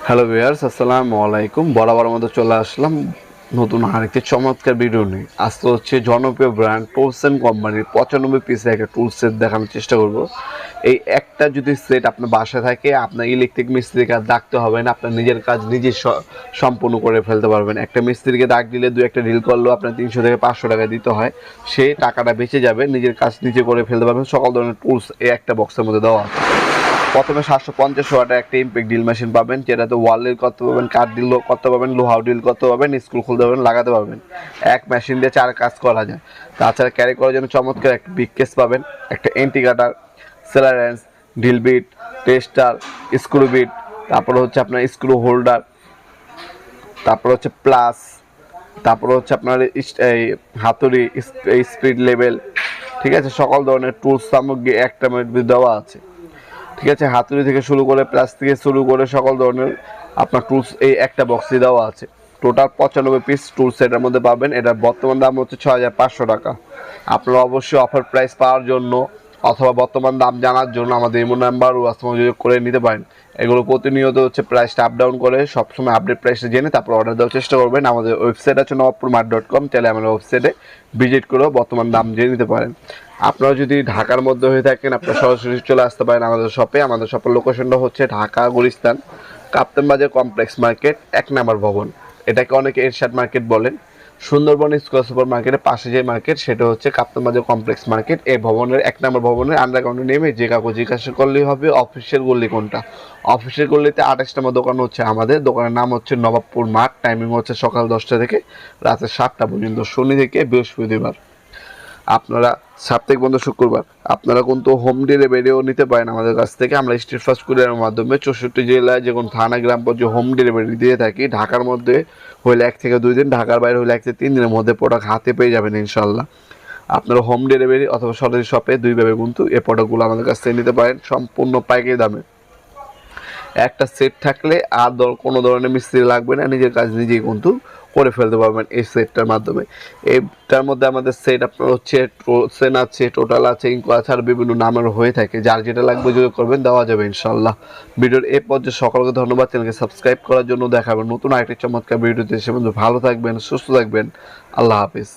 Hello viewers, আসসালামু আলাইকুম। বরাবর মতো চলে আসলাম নতুন আরেকটি চমৎকার ভিডিও নিয়ে। আজকে হচ্ছে জনপ্রিয় ব্র্যান্ড টুলসেন কোম্পানির 95 পিসের একটা টুল সেট দেখানোর চেষ্টা করব। এই একটা যদি সেট আপনার বাসায় থাকে, আপনার ইলেকট্রিক মিস্ত্রির কাজ ডাকতে হবে না, আপনার নিজের কাজ নিজে সম্পূর্ণ করে ফেলতে পারবেন। একটা মিস্ত্রিকে ডাক দিলে দু একটা ডিল করলেও আপনার 300 থেকে 500 টাকা দিতে হয়, সেই টাকাটা বেঁচে যাবে, নিজের কাজ নিজে করে ফেলতে পারবেন। সকল ধরনের টুলস এই একটা বক্সের মধ্যে দেওয়া আছে। প্রথমে 750 ওয়াটের একটা ইমপ্যাক্ট ড্রিল মেশিন পাবেন, যেটাতে ওয়াল ড্রিল করতে পারবেন, কাঠ ড্রিল করতে পারবেন, লোহা ড্রিল করতে পারবেন, স্ক্রু খুলতে পারবেন, লাগাতে পারবেন। এক মেশিন দিয়ে 4 কাজ করা যায়। তাছাড়া ক্যারি করার জন্য চমৎকার একটা বিগ কেস পাবেন, একটা এন্টি কাটার, সেলার wrench, drill bit, tester, screw bit, তারপরে হচ্ছে আপনার স্ক্রু হোল্ডার, তারপর হচ্ছে প্লাস, তারপর হচ্ছে আপনার এই হাতুড়ি, স্পিড লেভেল, ঠিক আছে। সকল ধরনের টুলস সামগ্রী একটা মধ্যে দেওয়া আছে, ঠিক আছে। হাতুড়ি থেকে শুরু করে প্লাস থেকে শুরু করে সকল ধরনের আপনার টুলস এই একটা বক্সে দেওয়া আছে। টোটাল 95 পিস টুল সেটের মধ্যে পাবেন। এটার বর্তমান দাম হচ্ছে 6500 টাকা। আপনারা অবশ্যই অফার প্রাইস পাওয়ার জন্য অথবা বর্তমান দাম জানার জন্য আমাদের ইমো নাম্বার ও যোগাযোগ করে নিতে পারেন। এগুলো প্রতিনিয়ত হচ্ছে প্রাইসটা আপ ডাউন করে সবসময় আপডেট প্রাইসটা জেনে তারপর অর্ডার দেওয়ার চেষ্টা করবেন। আমাদের ওয়েবসাইট আছে নবাবপুরমার্ট.com, তাহলে আমাদের ওয়েবসাইটে ভিজিট করেও বর্তমান দাম জেনে নিতে পারেন। আপনারা যদি ঢাকার মধ্যে হয়ে থাকেন, আপনারা সরাসরি চলে আসতে পারেন আমাদের শপে। আমাদের শপের লোকেশনটা হচ্ছে ঢাকা গুলিস্তান কাপ্তান বাজার কমপ্লেক্স মার্কেট 1 নম্বর ভবন। এটাকে অনেকে এরশাদ মার্কেট বলেন। সুন্দরবন স্কয়ার সুপার মার্কেটের পাশে যে মার্কেট, সেটা হচ্ছে কাপ্তান বাজার কমপ্লেক্স মার্কেট। এই ভবনের 1 নম্বর ভবনের আন্ডারগ্রাউন্ডে নেমে যে কাউকে জিজ্ঞাসা করলেই হবে অফিসের গল্লি কোনটা। অফিসের গল্লিতে 28 নম্বর দোকান হচ্ছে আমাদের। দোকানের নাম হচ্ছে নবাবপুর মার্ট। টাইমিং হচ্ছে সকাল 10টা থেকে রাতে 7টা পর্যন্ত, শনি থেকে বৃহস্পতিবার। আপনারা সাপ্তাহিক বন্ধ শুক্রবার। আপনারা কিন্তু হোম ডেলিভারিও নিতে পারেন আমাদের কাছ থেকে। আমরা স্ট্রিট ফাস্ট কুরিয়ারের মাধ্যমে 64 জেলায় যে কোনো থানা গ্রাম পর্যন্ত হোম ডেলিভারি দিয়ে থাকি। ঢাকার মধ্যে হইলে 1 থেকে 2 দিন, ঢাকার বাইরে হইলে 1 থেকে 3 দিনের মধ্যে প্রোডাক্ট হাতে পেয়ে যাবেন ইনশাল্লাহ। আপনারা হোম ডেলিভারি অথবা সরাসরি শপে দুইভাবে কিন্তু এই প্রোডাক্টগুলো আমাদের কাছ থেকে নিতে পারেন সম্পূর্ণ পাইকারি দামে। একটা সেট থাকলে আর কোনো ধরনের মিস্ত্রি লাগবে না, নিজের কাজ নিজেই কিন্তু করে ফেলতে পারবেন এই সেটটার মাধ্যমে। এইটার মধ্যে আমাদের সেট আপনার হচ্ছে সেন আছে, টোটাল আছে, ইনকো আছে, আর বিভিন্ন নামের হয়ে থাকে। যার যেটা লাগবে যদি করবেন দেওয়া যাবে ইনশাল্লাহ। ভিডিওর এই পর্যায়ে সকলকে ধন্যবাদ। চ্যানেলকে সাবস্ক্রাইব করার জন্য। দেখাবেন নতুন আরেকটি চমৎকার ভিডিওতে। সে বন্ধু ভালো থাকবেন, সুস্থ থাকবেন। আল্লাহ হাফিজ।